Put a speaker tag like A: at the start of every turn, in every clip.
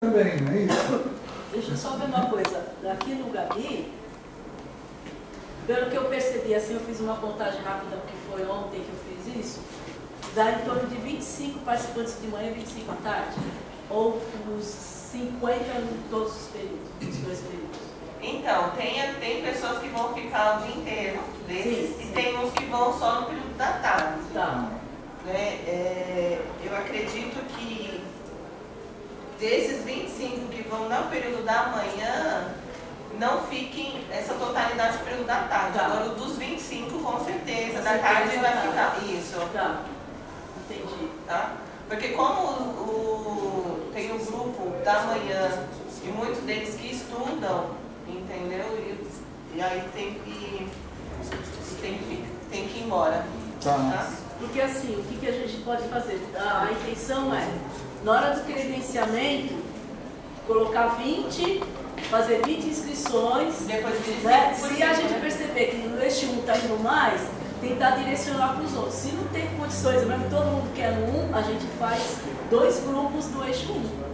A: Também, não é isso?
B: Deixa eu só ver uma coisa. Aqui no Gabi, pelo que eu percebi, assim, eu fiz uma contagem rápida, que foi ontem que eu fiz isso, dá em torno de 25 participantes de manhã e 25 à tarde. Ou uns 50 em todos os períodos, os dois períodos.
C: Então, tem pessoas que vão ficar o dia inteiro desses,
B: Sim.
C: e tem uns que vão só no período da tarde.
B: Tá.
C: Né? Eu acredito que desses 25 que vão no período da manhã, não fiquem essa totalidade do período da tarde.
B: Tá.
C: Agora, dos 25, com certeza, da tarde vai ficar. Isso.
B: Tá. Entendi.
C: Tá? Porque tem um grupo da manhã e muitos deles que estudam, entendeu? E aí tem que ir embora. Tá?
B: Porque assim, o que a gente pode fazer? A intenção é, na hora do credenciamento, colocar 20, fazer 20 inscrições.
C: Depois de
B: Né? Se a gente perceber que no eixo 1 está indo mais, tentar direcionar para os outros. Se não tem condições, mesmo todo mundo quer no 1, a gente faz 2 grupos do eixo 1.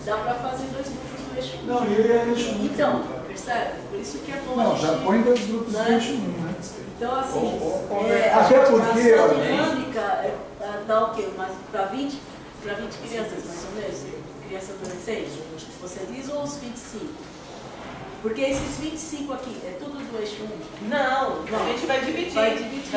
B: Dá para fazer 2 grupos do eixo 1.
A: Não, e ele é eixo 1.
B: Então, percebe? Por isso que é bom.
A: Não,
B: a gente,
A: já põe 2 grupos
B: né?
A: do eixo 1, né?
B: Então, assim,
A: até porque,
B: a
A: olha,
B: dinâmica dá o quê? Para 20 crianças, mais ou menos? Criança adolescente? Você diz ou os 25? Porque esses 25 aqui, é tudo do eixo 1?
C: Não, a gente vai dividir.
B: Vai dividir.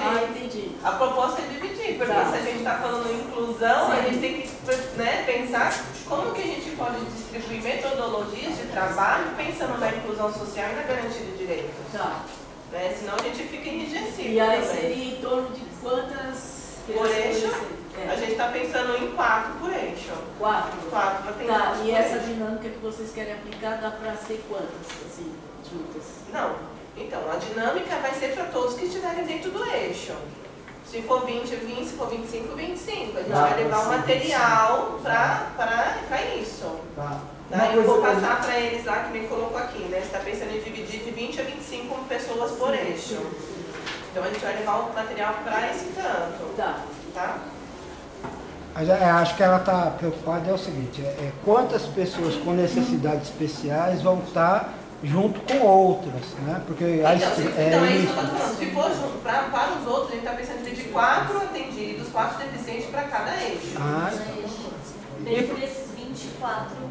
B: Ah, entendi.
C: A proposta é dividir, porque
B: Tá.
C: se a gente está falando em inclusão, a
B: Sim.
C: gente tem que, né, pensar como que a gente pode distribuir metodologias de trabalho pensando na inclusão social e na garantia de direitos.
B: Tá.
C: Né? Senão a gente fica enrijecido.
B: E aí
C: também.
B: seria em torno de quantas
C: Por eixo,
B: É.
C: a gente está pensando em 4 por eixo.
B: 4?
C: 4 para ter
B: Tá, e
C: por
B: essa
C: eixo.
B: dinâmica que vocês querem aplicar dá para ser quantas, assim, juntas?
C: Não. Então, a dinâmica vai ser para todos que estiverem dentro do eixo. Se for 20, 20, se for 25, 25. A gente vai levar o material para isso.
A: Tá.
C: Daí eu vou passar para eles lá, que nem colocou aqui, né? Você está pensando em dividir de 20 a 25 pessoas por eixo. Então a gente vai levar o material para esse canto. Tá?
D: Mas acho que ela está preocupada é o seguinte, quantas pessoas com necessidades especiais vão estar junto com outras, né? Porque
C: Então, é isso que eu estou falando. Se for junto para os outros, a gente está pensando em dividir 4 atendidos, 4 deficientes para cada eixo.
D: Ah,
E: Dentre esses 24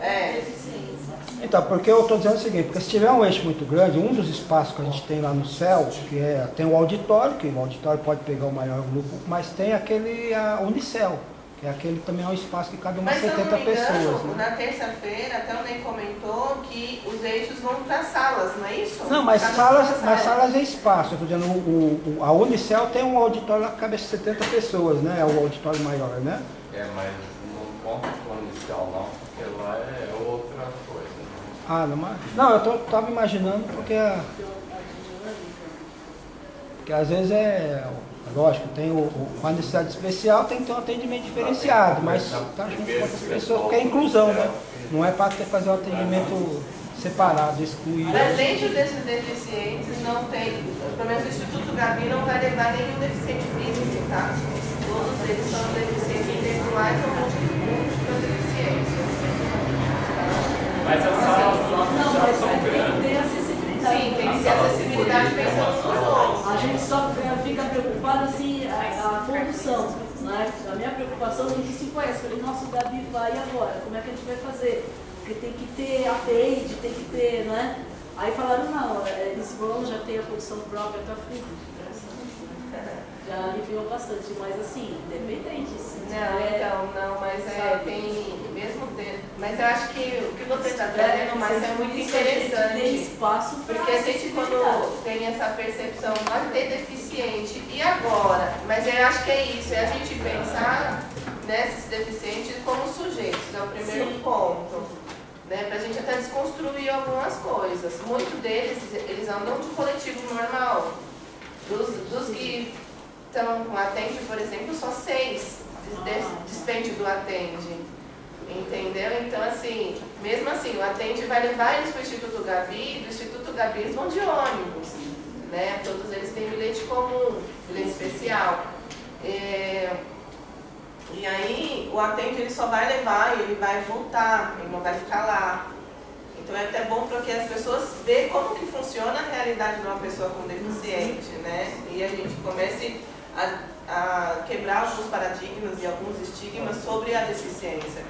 E: deficiência.
D: então, porque eu estou dizendo o seguinte, porque se tiver um eixo muito grande, um dos espaços que a gente tem lá no céu, tem o auditório, que o auditório pode pegar o maior grupo, mas tem a Unicel, que aquele também é um espaço que cabe umas 70 pessoas. Né?
C: Na terça-feira, até o Ney comentou que os eixos vão para salas, não é isso?
D: Não, mas salas é espaço. Eu tô dizendo, a Unicel tem um auditório lá que cabe 70 pessoas, né? É o auditório maior, né?
F: Mas não conta com inicial não, porque lá é outra coisa. Né?
D: Ah, não, eu estava imaginando porque às vezes lógico, tem com a necessidade especial tem que ter um atendimento diferenciado, mas está junto com outras pessoas, porque é inclusão, né? Não é para fazer um atendimento separado, excluído.
C: Mas dentro desses deficientes não tem, pelo menos o Instituto Gabi não vai levar nenhum deficiente físico, tá? Todos eles são deficientes intelectuais ou múltiplas deficiências.
F: Mas as salas
B: Não, mas tem que ter acessibilidade.
C: Sim, tem que ter acessibilidade pensando nos outros.
B: A gente só fica preocupado assim, a condução, né? A minha preocupação no início foi essa. Falei, nossa, o Gabi vai agora, como é que a gente vai fazer? Porque tem que ter API, tem que ter, né? Aí falaram, não, eles vão, já tem a condição própria, tá fluido. Já aliviou bastante, mas assim, independente.
C: Mas eu acho que o que você está trazendo mais é muito interessante.
B: Tem espaço para
C: porque a gente quando tem essa percepção, vai ter deficiente, e agora? Mas eu acho que é isso, é a gente pensar nesses deficientes como sujeitos, é o primeiro ponto. Né, para a gente até desconstruir algumas coisas. Muitos deles, eles andam de coletivo normal. Dos que estão com Atende, por exemplo, só 6 despende do Atende. Entendeu? Então, assim, mesmo assim, o Atende vai levar eles para o Instituto Gabi, do Instituto Gabi eles vão de ônibus. Né? Todos eles têm bilhete comum, bilhete especial. E aí o atende ele só vai levar e ele vai voltar, ele não vai ficar lá. Então é até bom para que as pessoas vejam como que funciona a realidade de uma pessoa com deficiente, né? E a gente comece a quebrar alguns paradigmas e alguns estigmas sobre a deficiência.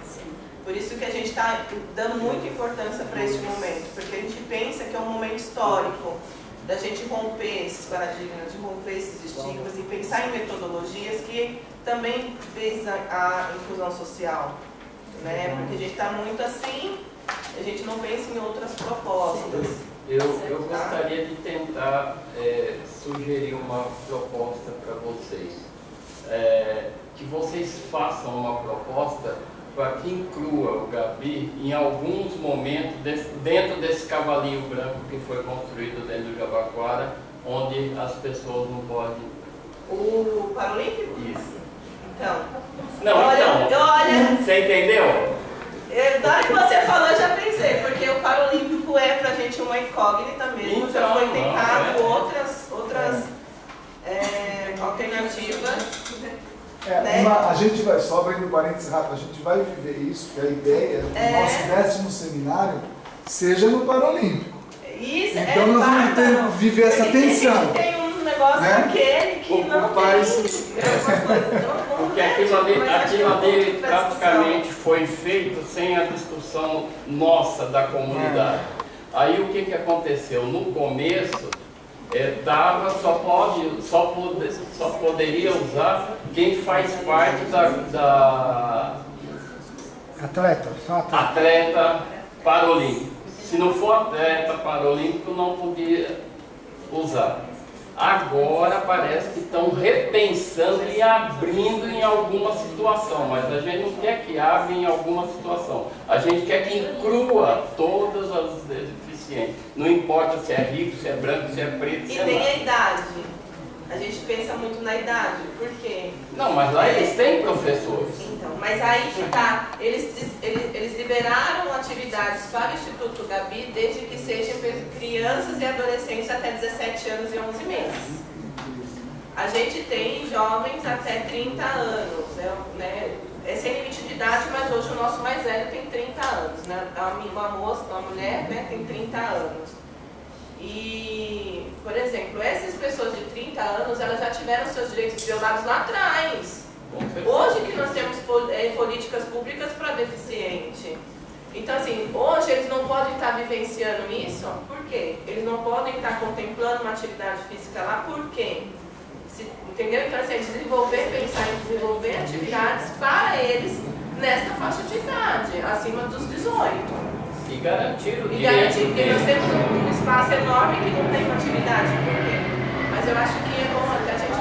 C: Por isso que a gente está dando muita importância para esse momento, porque a gente pensa que é um momento histórico da gente romper esses paradigmas, de romper esses estigmas e pensar em metodologias que também visam a inclusão social, né? Porque a gente está muito assim, a gente não pensa em outras propostas.
F: Eu gostaria de tentar sugerir uma proposta para vocês. Que vocês façam uma proposta para que inclua o Gabi em alguns momentos dentro desse cavalinho branco que foi construído dentro do Jabaquara, onde as pessoas não podem...
C: O Paralímpico?
F: Isso.
C: Então.
F: Não,
C: olha,
F: você entendeu?
C: Na hora que você falou, eu já pensei, porque o Paralímpico é pra gente uma incógnita mesmo, já foi tentado outras alternativas.
A: A gente vai, só abrindo parênteses rápido, a gente vai viver isso, que a ideia do nosso 10º seminário seja no Paralímpico.
C: Isso,
A: então nós vamos viver essa tensão.
C: Tem um negócio daquele que não tem algumas coisas.
F: Porque aquilo ali praticamente foi feito sem a discussão nossa da comunidade. Aí o que aconteceu? No começo, só poderia usar quem faz parte da atleta paralímpico. Se não for atleta paralímpico, não podia usar. Agora parece que estão repensando e abrindo em alguma situação, mas a gente não quer que abra em alguma situação. A gente quer que inclua todas as deficientes. Não importa se é rico, se é branco, se é preto, se é
C: nem a idade. A gente pensa muito na idade. Por quê?
F: Não, mas lá eles têm professores.
C: Então, mas aí que tá. Eles liberaram atividades para o Instituto Gabi desde que sejam crianças e adolescentes até 17 anos e 11 meses. A gente tem jovens até 30 anos, né? É sem limite de idade, mas hoje o nosso mais velho tem 30 anos, né? Uma mulher, né, tem 30 anos. E, por exemplo, essas pessoas de 30 anos, elas já tiveram seus direitos violados lá atrás. Hoje que nós temos políticas públicas para deficiente. Então, assim, hoje eles não podem estar vivenciando isso. Por quê? Eles não podem estar contemplando uma atividade física lá. Por quê? Entendeu? Então, assim, pensar em desenvolver atividades para eles nesta faixa de idade, acima dos 18.
F: E garantir o direito.
C: E garantir, porque nós temos um espaço enorme que não tem uma atividade. Por quê? Mas eu acho que é bom até a gente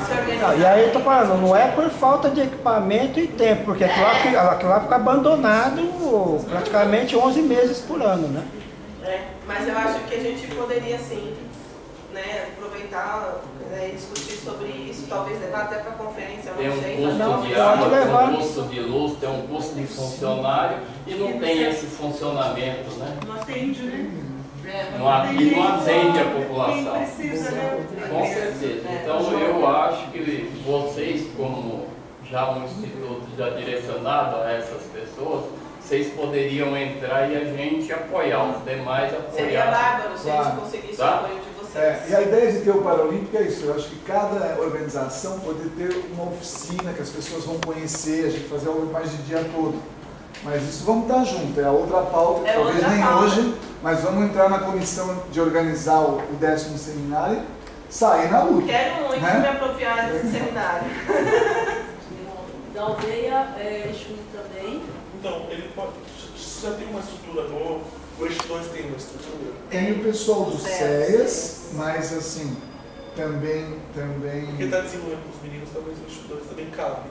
C: se organizar.
D: E aí eu tô falando, não é por falta de equipamento e tempo, porque aquilo lá fica abandonado praticamente 11 meses por ano, né?
C: Mas eu acho que a gente poderia, sim, né, aproveitar e discutir sobre isso, talvez levar até para a conferência,
F: tem
C: não sei.
F: Tem um custo de água, tem um custo de luz, tem um custo de funcionário e não tem esse funcionamento, né?
B: Não atende, né?
F: E não atende a população.
B: Precisa, né?
F: Com certeza. Então eu acho que vocês, como já um instituto já direcionado a essas pessoas, vocês poderiam entrar e a gente apoiar, os demais apoiar.
C: Seria bárbaro se a gente conseguisse o apoio de vocês.
A: E a ideia de ter o Paralímpico é isso. Eu acho que cada organização poder ter uma oficina que as pessoas vão conhecer, a gente fazer algo mais de dia todo. Mas isso vamos estar junto, é a outra pauta, talvez nem hoje, mas vamos entrar na comissão de organizar o 10º seminário, sair na luta.
C: Quero muito me apropriar desse seminário.
B: Da aldeia, Exu também.
G: Então, ele pode. Você já tem uma estrutura nova, o Eixo 2 tem uma estrutura?
A: Tem o pessoal do SEAS, mas assim, também.
G: Porque está desenvolvendo com os meninos, talvez o Eixo 2 também cabe.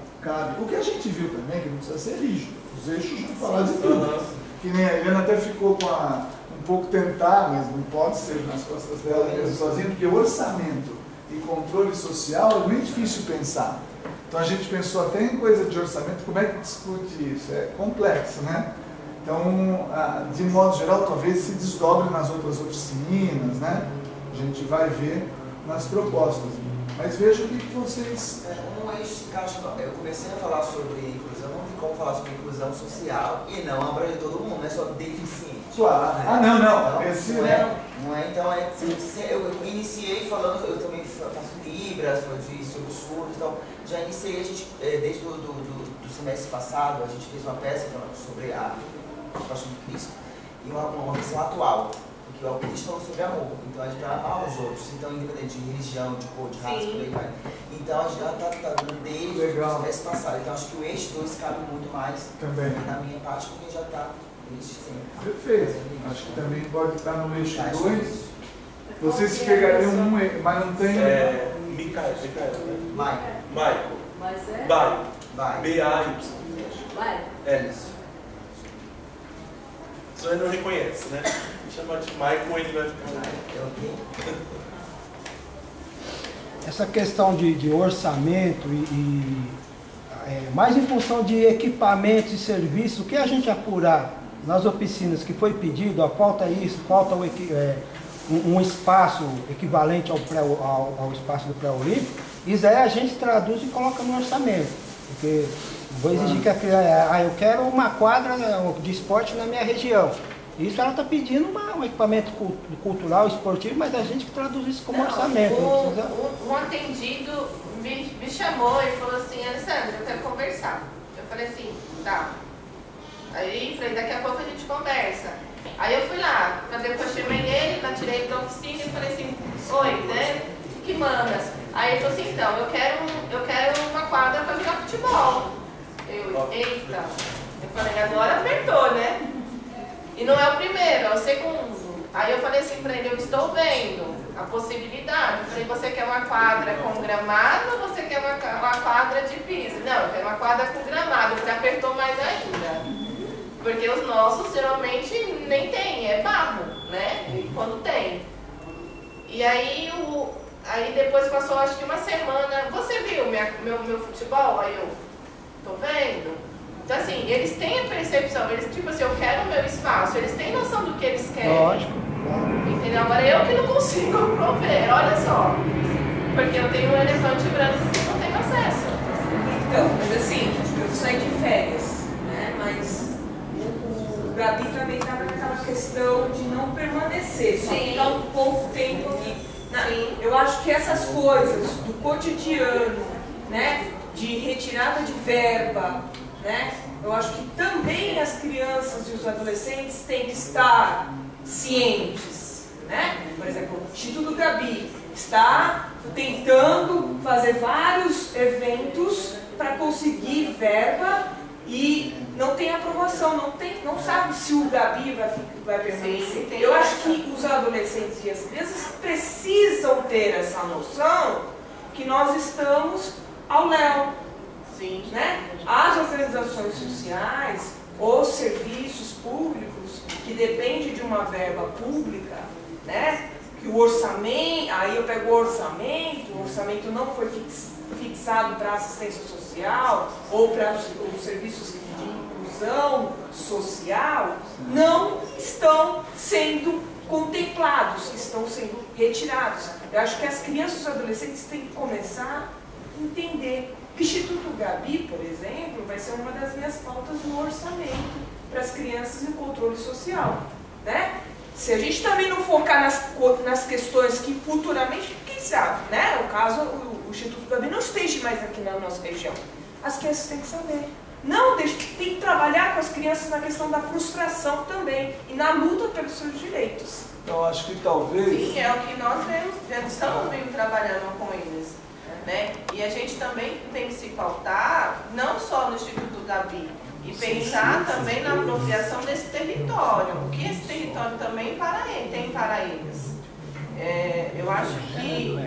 A: O que a gente viu também, que não precisa ser rígido, os eixos vão falar de tudo. Que nem a Helena até ficou com um pouco tentar, mas não pode ser nas costas dela mesmo sozinha, porque o orçamento e controle social é muito difícil pensar. Então a gente pensou até em coisa de orçamento, como é que discute isso? É complexo, né? Então, de modo geral, talvez se desdobre nas outras oficinas, né? A gente vai ver nas propostas. Mas veja o que vocês...
H: um eixo se encaixa. Eu comecei a falar sobre inclusão, não tem como falar sobre inclusão social e não abranger todo mundo, não é só deficiente.
A: Claro.
H: Né?
A: Ah, não.
H: Então,
A: Esse,
H: não
A: né?
H: Então, eu iniciei falando, eu também faço Libras, sobre surdos, então já iniciei, a gente, desde do semestre passado, a gente fez uma peça falando sobre a Paixão de Cristo e uma versão atual. Porque o Cristo falou sobre amor, então a gente vai amar os outros, então independente de religião, de cor, de raça, por aí vai. Então a gente já está dando desde o semestre passado, então acho que o eixo 2 cabe muito mais
A: também
H: na minha parte, porque já está desde sempre.
A: Perfeito. Acho que também pode estar no eixo 2. Vocês pegariam um, mas não tem...
G: Micael, né?
H: Michael.
B: Mas é?
H: Vai.
G: B-A-Y.
B: Vai.
G: Isso. Só ele não reconhece, né? Chamar de Michael, ele vai ficar...
D: Essa questão de orçamento mais em função de equipamentos e serviços, o que a gente apurar nas oficinas que foi pedido, falta isso, falta um espaço equivalente ao espaço do pré-olímpico, isso aí a gente traduz e coloca no orçamento. Porque vou exigir que a criança, eu quero uma quadra de esporte na minha região. Isso ela está pedindo um equipamento cultural, esportivo, mas a gente que traduz isso como orçamento.
C: Um atendido me chamou e falou assim, Alessandra, eu quero conversar. Eu falei assim, tá. Aí falei, daqui a pouco a gente conversa. Aí eu fui lá, depois chamei ele, tirei da oficina e falei assim, oi, né? Que mandas? Aí ele falou assim, então, eu quero uma quadra para jogar futebol. Eita. Eu falei, agora apertou, né? E não é o primeiro, é o segundo. Aí eu falei assim pra ele, eu estou vendo a possibilidade. Eu falei, você quer uma quadra com gramado ou você quer uma quadra de piso? Não, eu quero uma quadra com gramado. Você apertou mais ainda. Porque os nossos geralmente nem tem, é barro, né? E quando tem. E aí, aí depois passou acho que uma semana. Você viu meu futebol? Aí eu, tô vendo. Então assim, eles têm a percepção, eles tipo assim, eu quero o meu espaço, eles têm noção do que eles querem.
D: Lógico.
C: Entendeu? Agora eu que não consigo prover, olha só. Porque eu tenho um elefante branco que não tenho acesso.
I: Então, mas assim, eu saí de férias, né? Mas o Gabi também estava naquela questão de não permanecer, só ficar um pouco tempo aqui. Eu acho que essas coisas do cotidiano, né? De retirada de verba, né? Eu acho que também as crianças e os adolescentes têm que estar cientes, né? Por exemplo, o Instituto Gabi está tentando fazer vários eventos para conseguir verba e não tem aprovação, não sabe se o Gabi vai permanecer. Eu acho que os adolescentes e as crianças precisam ter essa noção que nós estamos ao léu.
C: Sim.
I: Né? As organizações sociais, os serviços públicos, que dependem de uma verba pública, né? Que o orçamento, aí eu pego o orçamento não foi fixado para assistência social ou para os serviços de inclusão social, não estão sendo contemplados, estão sendo retirados. Eu acho que as crianças e os adolescentes têm que começar a entender. O Instituto Gabi, por exemplo, vai ser uma das minhas pautas no orçamento para as crianças e o controle social, né? Se a gente também não focar nas questões que futuramente, quem sabe, né? O caso, o Instituto Gabi não esteja mais aqui na nossa região. As crianças têm que saber. Não, tem que trabalhar com as crianças na questão da frustração também e na luta pelos seus direitos.
A: Então, acho que talvez...
C: Sim, é o que nós já estamos vindo trabalhando com eles. Né? E a gente também tem que se pautar, não só no Instituto Gabi, e pensar também na apropriação desse território, o que esse território também tem para eles. Eu acho que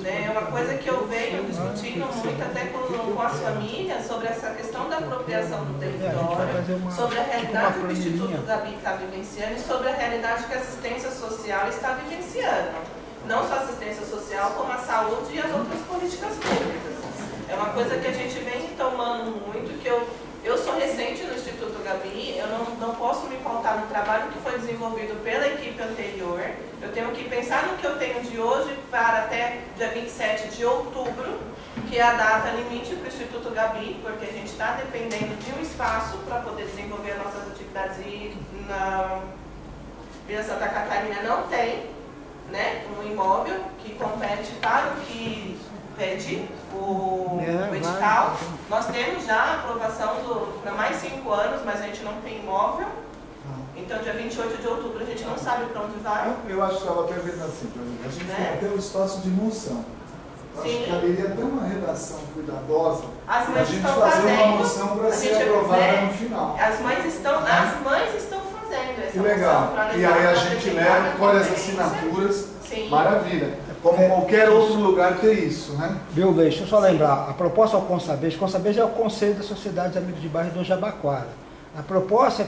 C: é uma coisa que eu venho discutindo muito até com as famílias sobre essa questão da apropriação do território, sobre a realidade que o Instituto Gabi está vivenciando e sobre a realidade que a assistência social está vivenciando. Não só a assistência social, como a saúde e as outras políticas públicas. É uma coisa que a gente vem tomando muito, que eu sou recente no Instituto Gabi, eu não posso me pautar no trabalho que foi desenvolvido pela equipe anterior. Eu tenho que pensar no que eu tenho de hoje para até dia 27 de outubro, que a data limite para o Instituto Gabi, porque a gente está dependendo de um espaço para poder desenvolver nossas atividades e na Vila Santa Catarina não tem, né, um imóvel que compete para o que pede o edital. Nós temos já a aprovação para mais 5 anos, mas a gente não tem imóvel. Então, dia 28 de outubro, a gente não sabe para onde vai.
A: Eu acho que estava perguntando assim, por exemplo, a gente tem até o espaço de moção. Eu acho que caberia até uma redação cuidadosa para a gente fazer uma moção para ser aprovada no final.
C: As mães estão fazendo essa
A: que legal.
C: moção.
A: E aí a gente leva, colhe as assinaturas.
C: Sim.
A: Maravilha. Como qualquer outro lugar ter isso, né?
D: Viu, Lei? Deixa eu só lembrar. A proposta ao Consabeja é o Conselho da Sociedade de Amigos de Bairro do Jabaquara. A proposta,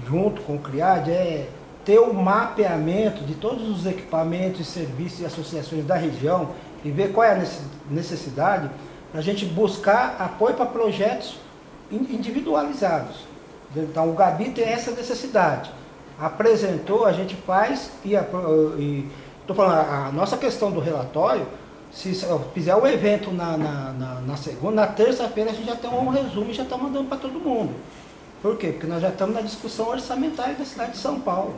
D: junto com o CRIAD, é ter um mapeamento de todos os equipamentos, serviços e associações da região e ver qual é a necessidade para a gente buscar apoio para projetos individualizados. Então, o Gabi tem essa necessidade. Apresentou, a gente faz e estou falando, a nossa questão do relatório, se fizer o evento na segunda, na terça-feira a gente já tem um resumo e já está mandando para todo mundo. Por quê? Porque nós já estamos na discussão orçamentária da cidade de São Paulo.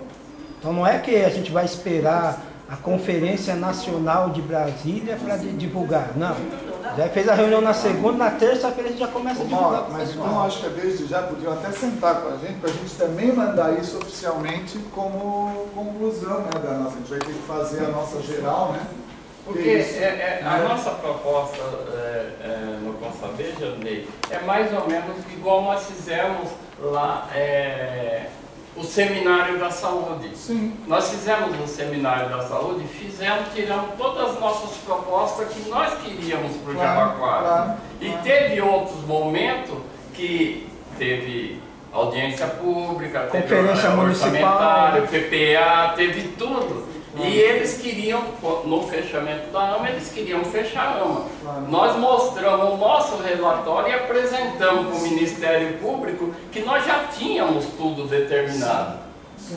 D: Então não é que a gente vai esperar a Conferência Nacional de Brasília para divulgar, não. Já fez a reunião na segunda, na terça-feira a gente já começa a divulgar.
A: Mas então acho que desde já podiam até sentar com a gente para a gente também mandar isso oficialmente como conclusão, né, da nossa. A gente vai ter que fazer a nossa geral, né?
F: Porque a nossa proposta no Consabeja, Ney, é mais ou menos igual nós fizemos lá o Seminário da Saúde.
A: Sim.
F: Nós fizemos um Seminário da Saúde, tiramos todas as nossas propostas que nós queríamos para o Jabaquara. E teve outros momentos que teve audiência pública,
D: conferência municipal,
F: PPA, teve tudo. E eles queriam, no fechamento da AMA, eles queriam fechar a AMA. Nós mostramos o nosso relatório e apresentamos para o Ministério Público que nós já tínhamos tudo determinado.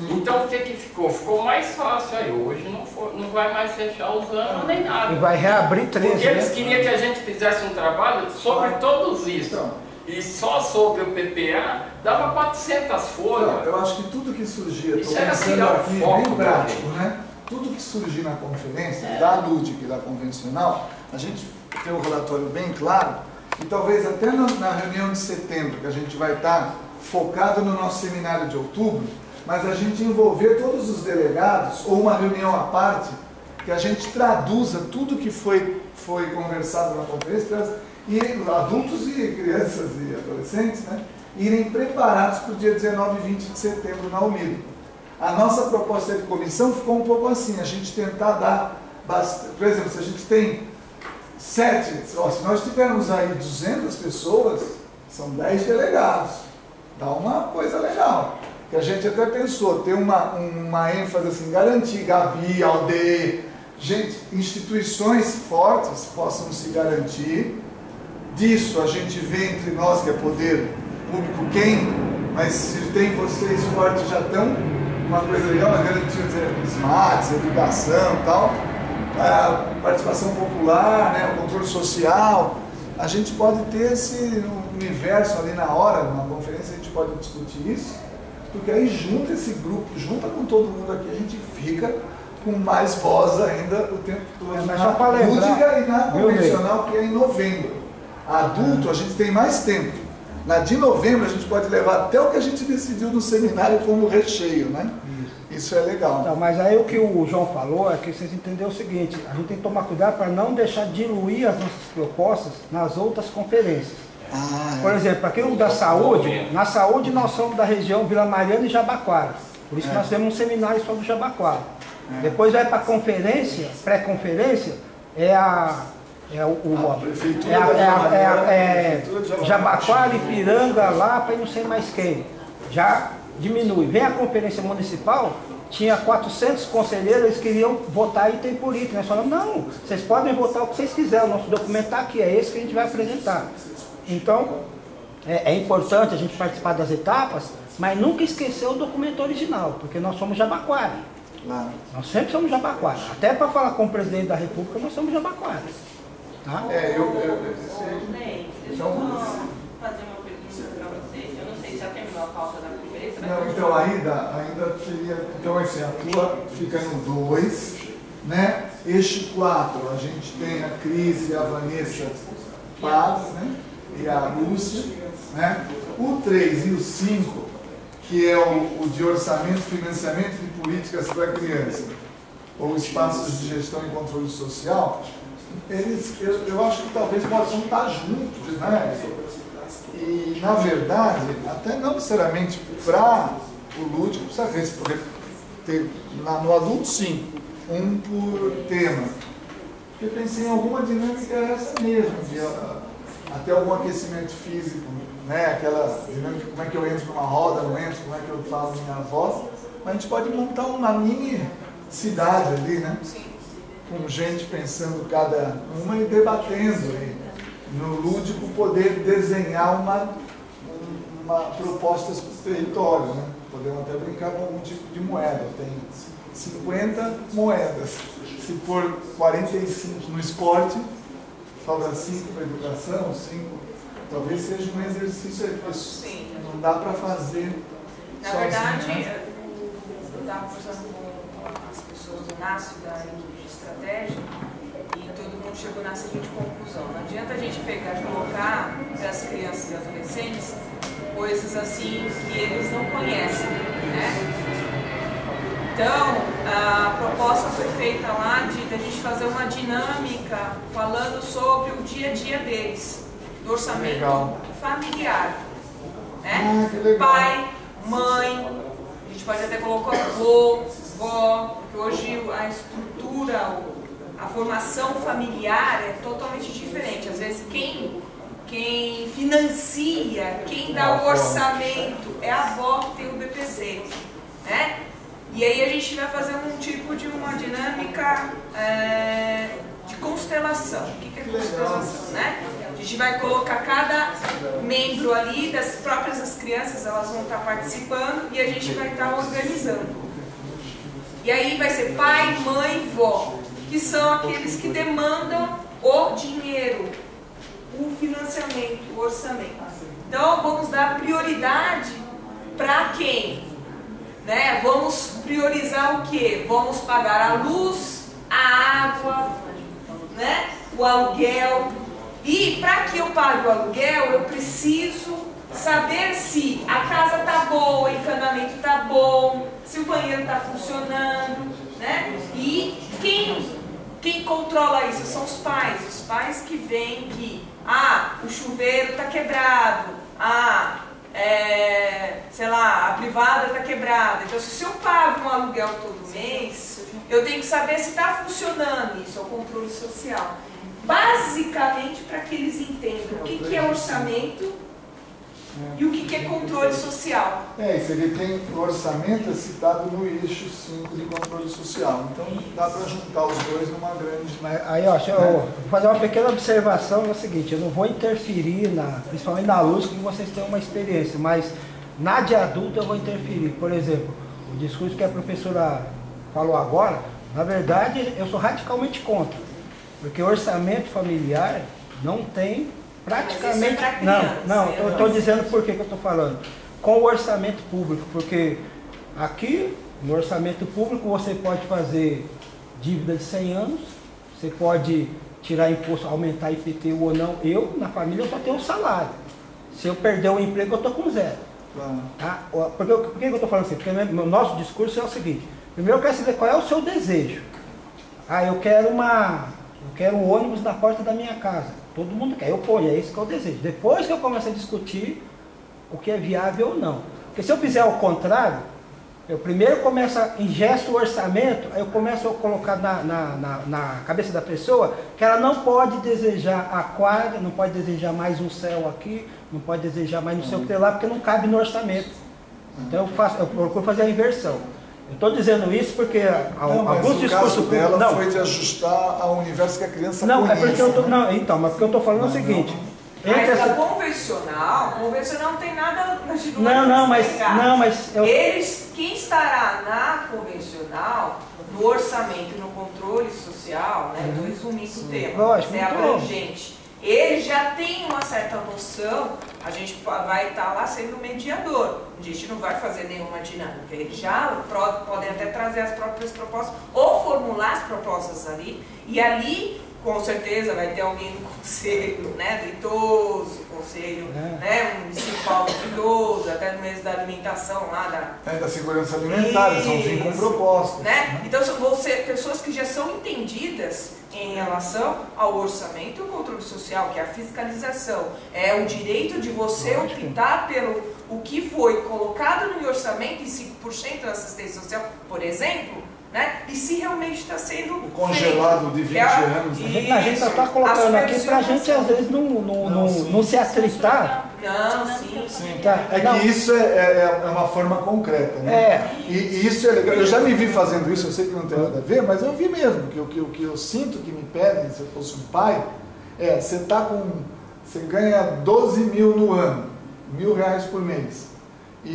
F: Então o que ficou? Ficou mais fácil aí. Hoje não vai mais fechar os AMA nem nada.
D: E vai reabrir 13.
F: Porque eles queriam que a gente fizesse um trabalho sobre todos isso. E só sobre o PPA dava 400 folhas.
A: Eu acho que tudo que surgia,
F: estou pensando aqui,
A: bem prático, né? Tudo que surgir na conferência, da LUDIC e da convencional, a gente tem o relatório bem claro, e talvez até na reunião de setembro, que a gente vai estar focado no nosso seminário de outubro, mas a gente envolver todos os delegados, ou uma reunião à parte, que a gente traduza tudo que foi conversado na conferência, e adultos e crianças e adolescentes, né, irem preparados para o dia 19 e 20 de setembro na UMIDO. A nossa proposta de comissão ficou um pouco assim, a gente tentar dar, por exemplo, se a gente tem 7, se nós tivermos aí 200 pessoas, são 10 delegados, dá uma coisa legal, que a gente até pensou, ter uma ênfase assim, garantir Gabi, Aldeia, gente, instituições fortes possam se garantir, disso a gente vê entre nós, que é poder público, mas se tem vocês fortes já estão, uma coisa legal, a garantia de SMARTs, educação e tal, a participação popular, né, o controle social, a gente pode ter esse universo ali na hora, numa conferência a gente pode discutir isso, porque aí junta esse grupo, junta com todo mundo aqui, a gente fica com mais voz ainda o tempo todo, na lúdica e na convencional, que é em novembro. Adulto a gente tem mais tempo. Na de novembro a gente pode levar até o que a gente decidiu no seminário como recheio, né? Isso é legal.
D: Não, mas aí o que o João falou é que vocês entenderam o seguinte, a gente tem que tomar cuidado para não deixar diluir as nossas propostas nas outras conferências. Por exemplo, aqui no da saúde, na saúde nós somos da região Vila Mariana e Jabaquara. Por isso nós temos um seminário sobre o Jabaquara. Depois vai para a conferência, pré-conferência, Jabaquara, Ipiranga, Lapa e não sei mais quem. Já diminui. Vem a conferência municipal, tinha 400 conselheiros, eles queriam votar item por item. Nós falamos, não, vocês podem votar o que vocês quiserem, o nosso documento está aqui, é esse que a gente vai apresentar. Então, é importante a gente participar das etapas, mas nunca esquecer o documento original, porque nós somos Jabaquara. Nós sempre somos Jabaquara. Até para falar com o presidente da República, nós somos Jabaquara. Tá?
A: Deixa eu
C: fazer uma pergunta para vocês. Eu não sei se já terminou a pauta da conferência.
A: Não, então ainda teria. Então, assim, a tua fica no 2, né? Eixo 4, a gente tem a Cris e a Vanessa Paz, né? E a Lúcia, né? O 3 e o 5, que é o de orçamento, financiamento de políticas para a criança, ou espaços de gestão e controle social, eu acho que talvez possam estar juntos, né? E, na verdade, até não necessariamente para o lúdico, precisa ter no adulto, sim, um por tema. Porque pensei em alguma dinâmica essa mesmo, de até algum aquecimento físico, né? Aquela dinâmica, como é que eu entro numa roda, não entro, como é que eu falo minha voz. Mas a gente pode montar uma mini cidade ali, né? Com gente pensando cada uma e debatendo. E no lúdico poder desenhar uma proposta para o território, né? Podemos até brincar com algum tipo de moeda. Tem 50 moedas. Se for 45 no esporte, sobra 5 para educação, 5. Talvez seja um exercício aí.
I: Sim.
A: Não dá para fazer.
I: Na verdade, eu estava conversando com as pessoas do NASF, da equipe de estratégia, e todo mundo chegou na seguinte conclusão: não adianta a gente pegar e colocar para as crianças e adolescentes coisas assim que eles não conhecem, né? Então, a proposta foi feita lá de a gente fazer uma dinâmica falando sobre o dia a dia deles, do orçamento familiar, né? Pai, mãe, a gente pode até colocar avô, vó, porque hoje a estrutura, a formação familiar é totalmente diferente. Às vezes quem financia, quem dá o orçamento é a avó que tem o BPC, né? E aí a gente vai fazer um tipo de uma dinâmica de constelação. O que é constelação, né? A gente vai colocar cada membro ali, das próprias as crianças, elas vão estar participando e a gente vai estar organizando. E aí vai ser pai, mãe, vó, que são aqueles que demandam o dinheiro, o financiamento, o orçamento. Então vamos dar prioridade para quem? Né? Vamos priorizar o quê? Vamos pagar a luz, a água, né? O aluguel. E para que eu pague o aluguel, eu preciso saber se a casa está boa, o encanamento está bom, se o banheiro está funcionando, né? E quem controla isso são os pais que veem que o chuveiro está quebrado, sei lá, a privada está quebrada. Então, se eu pago um aluguel todo mês, eu tenho que saber se está funcionando. Isso é o controle social. Basicamente, para que eles entendam o que é orçamento e o que é controle social.
A: Isso ele tem o orçamento citado no eixo 5 de controle social. Então, dá para juntar os dois numa grande...
D: Aí, ó, deixa eu fazer uma pequena observação, é o seguinte: eu não vou interferir, principalmente na luz, que vocês têm uma experiência, mas na de adulto eu vou interferir. Por exemplo, o discurso que a professora falou agora, na verdade, eu sou radicalmente contra, porque orçamento familiar não tem praticamente... Não, eu estou dizendo por que eu estou falando. Com o orçamento público, porque aqui, no orçamento público, você pode fazer dívida de 100 anos, você pode tirar imposto, aumentar IPTU ou não. Eu, na família, eu só tenho um salário. Se eu perder o emprego, eu estou com zero. Tá? Por que eu estou falando assim? Porque o nosso discurso é o seguinte: primeiro eu quero saber qual é o seu desejo. Eu quero um ônibus na porta da minha casa. Todo mundo quer, eu ponho, é isso que eu desejo. Depois que eu começo a discutir o que é viável ou não. Porque se eu fizer o contrário, eu primeiro começo a ingesto o orçamento, aí eu começo a colocar na cabeça da pessoa que ela não pode desejar a quadra, não pode desejar mais um céu aqui, não pode desejar mais não sei o que lá, porque não cabe no orçamento. Então eu procuro fazer a inversão. Eu estou dizendo isso porque alguns discursos
A: dela foi de ajustar ao universo que a criança conhece.
D: Mas porque eu estou falando o seguinte:
I: Mas a convencional não tem nada na quem estará na convencional, no orçamento e no controle social, né? Estou resumindo o tema, é abrangente. Ele já tem uma certa noção, a gente vai estar lá sendo mediador, a gente não vai fazer nenhuma dinâmica, eles já podem até trazer as próprias propostas ou formular as propostas ali, e ali com certeza vai ter alguém do conselho, né, do idoso, conselho né, municipal do idoso, até no mês da alimentação lá
A: da segurança alimentar, eles vão vir com propostas.
I: Né? Então vão ser pessoas que já são entendidas em relação ao orçamento e o controle social, que é a fiscalização. É o direito de você optar pelo o que foi colocado no orçamento em 5% da assistência social, por exemplo, né? E se realmente está sendo
A: o congelado feito, de 20 anos.
D: Né? A gente só está colocando aqui para a gente às vezes não se atritar.
I: Não, sim.
D: Tá.
A: Que isso é uma forma concreta, né? E isso é legal. Eu já me vi fazendo isso, eu sei que não tem nada a ver, mas eu vi mesmo, que o que eu sinto que me pedem, se eu fosse um pai, você ganha 12 mil no ano, R$1.000 por mês.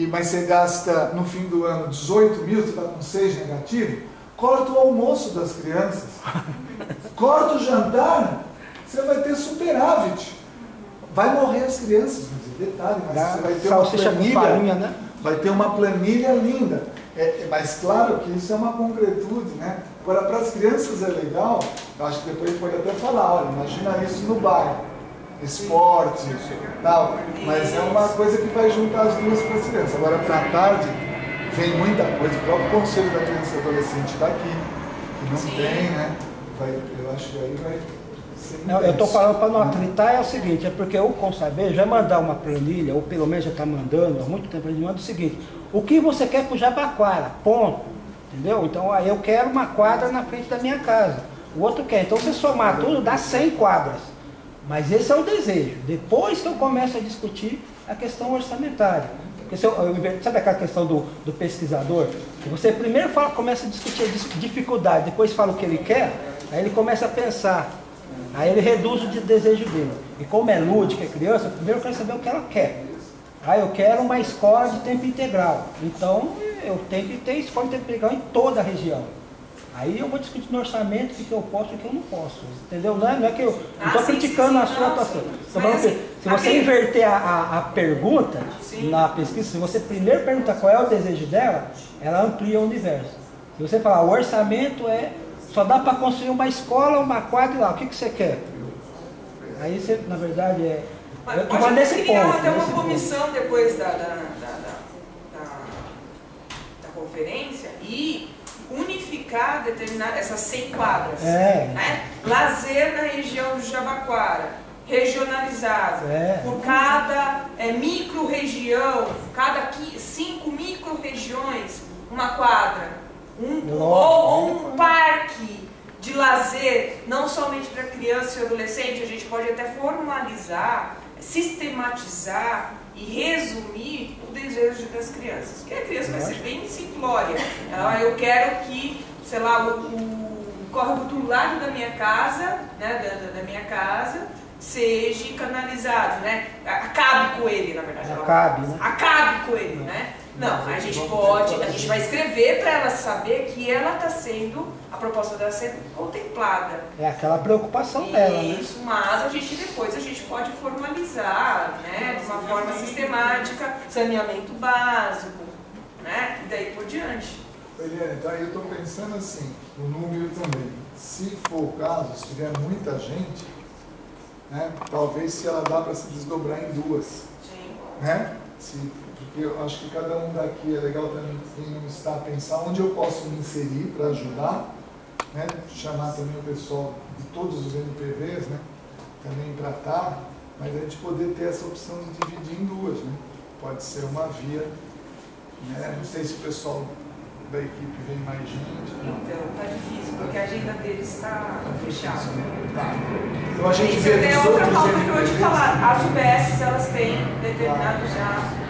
A: Mas você gasta no fim do ano 18 mil, você está com 6 negativo, corta o almoço das crianças, corta o jantar, você vai ter superávit. Vai morrer as crianças, detalhe, mas você vai ter uma planilha, né? Vai ter uma planilha linda. Mas claro que isso é uma concretude, né? Agora, para as crianças é legal, eu acho que depois a gente pode até falar, olha, imagina isso no bairro. Esporte, tal, mas é uma coisa que vai juntar as duas para as crianças. Agora, para a tarde, vem muita coisa. O próprio Conselho da Criança e Adolescente está aqui, que não tem, né? Eu acho que aí vai ser. Não, eu estou falando para não atritar, é o seguinte: é porque o Consaber já mandar uma planilha, ou pelo menos já está mandando, há muito tempo ele manda o seguinte: o que você quer para o Jabaquara? Ponto. Entendeu? Então, aí eu quero uma quadra na frente da minha casa, o outro quer. Então, se somar tudo, dá 100 quadras. Mas esse é o desejo. Depois que eu começo a discutir a questão orçamentária. Porque sabe aquela questão do pesquisador? Que você primeiro começa a discutir a dificuldade, depois fala o que ele quer, aí ele começa a pensar. Aí ele reduz o desejo dele. E como é lúdico, é criança, primeiro eu quero saber o que ela quer. Eu quero uma escola de tempo integral. Então eu tenho que ter escola de tempo integral em toda a região. Aí eu vou discutir no orçamento o que eu posso e o que eu não posso, entendeu? Não é que eu não estou criticando a sua atuação. Se você inverter a pergunta na pesquisa, se você primeiro perguntar qual é o desejo dela, ela amplia o universo. Se você falar, o orçamento só dá para construir uma escola, uma quadra e lá, o que você quer? Aí você, na verdade,
I: eu vou nesse ponto. Até uma comissão depois da conferência e unificar, determinar essas 100 quadras, né? Lazer na região do Jabaquara, regionalizado, por cada micro-região, cada 5 micro-regiões, uma quadra, ou um parque de lazer, não somente para criança e adolescente, a gente pode até formalizar, sistematizar e resumir o desejo das crianças. Porque a criança vai ser bem simplória. Eu quero que, sei lá, o córrego do lado da minha casa, né, da minha casa, seja canalizado, né? Acabe com ele, na verdade. Acabe com ele, né? Não, a gente vai escrever para ela saber que ela está sendo, a proposta dela sendo contemplada.
D: É aquela preocupação dela, né?
I: Isso, mas depois a gente pode formalizar, né, de uma forma sistemática, saneamento básico, né, e daí por diante.
A: Eliane, então aí eu estou pensando assim, o número também. Se for o caso, se tiver muita gente, né, talvez se ela dá para se desdobrar em duas.
I: Sim.
A: Né? Porque eu acho que cada um daqui é legal também quem não está a pensar onde eu posso me inserir para ajudar, né? Chamar também o pessoal de todos os NPVs, né? Também para estar, mas a gente poder ter essa opção de dividir em duas, né? Pode ser uma via, né? Não sei se o pessoal da equipe vem mais gente.
I: Então, tá difícil, porque a agenda deles está fechada.
A: Tá. Então a gente vê
I: tem outra pauta que eu vou te falar. As UBSs, elas têm determinado já.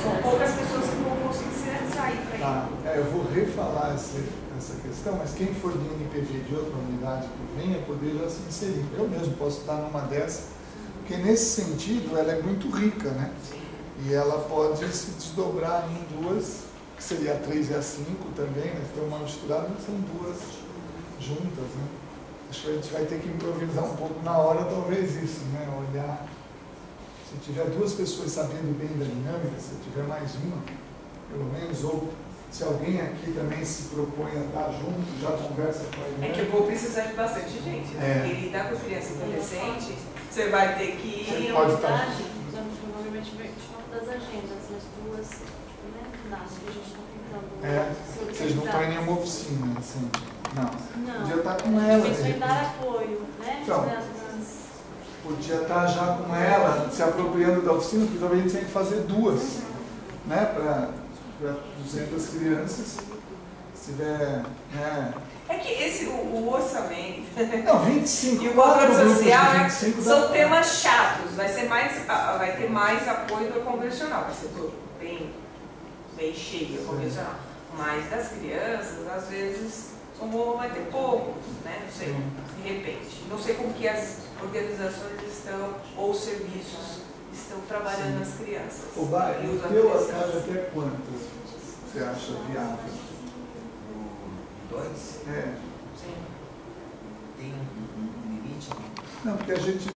I: São poucas pessoas que vão conseguir sair para ir.
A: Eu vou refalar essa questão, mas quem for de NPV de outra unidade que venha poder já se inserir. Eu mesmo posso estar numa dessa, Porque nesse sentido ela é muito rica, né? E ela pode se desdobrar em duas, que seria a 3 e a 5 também, mas tem uma misturada, mas são duas juntas, né? Acho que a gente vai ter que improvisar um pouco na hora, talvez isso, né? Olhar, se tiver duas pessoas sabendo bem da dinâmica, se tiver mais uma, pelo menos, ou se alguém aqui também se propõe a estar junto, já conversa com a dinâmica.
I: É que eu vou precisar de bastante gente, né? Porque lidar com criança e adolescente, você vai ter que...
B: Em unidade, provavelmente das agendas, as duas, né? Nasce que a gente está tentando se
A: vocês não estão em nenhuma oficina, assim. Não. Podia estar com
B: ela.
A: ela.
B: Pensou em dar apoio, né?
A: Então, podia estar já com ela, se apropriando da oficina, porque talvez a gente tenha que fazer duas, né? Para 200 crianças. Se tiver, né?
I: É que o orçamento
A: não, 25,
I: e o controle social, né,
A: 25
I: são temas chatos, vai ter mais apoio do convencional, vai ser todo bem cheio o convencional. Mas das crianças, às vezes, vai ter pouco, né? Não sei, de repente. Não sei como que as organizações estão, ou serviços estão trabalhando nas crianças.
A: O bairro, o teu cabe até quanto você acha viável?
H: 2?
A: É.
I: Sim.
H: Tem um limite?
A: Não, porque a gente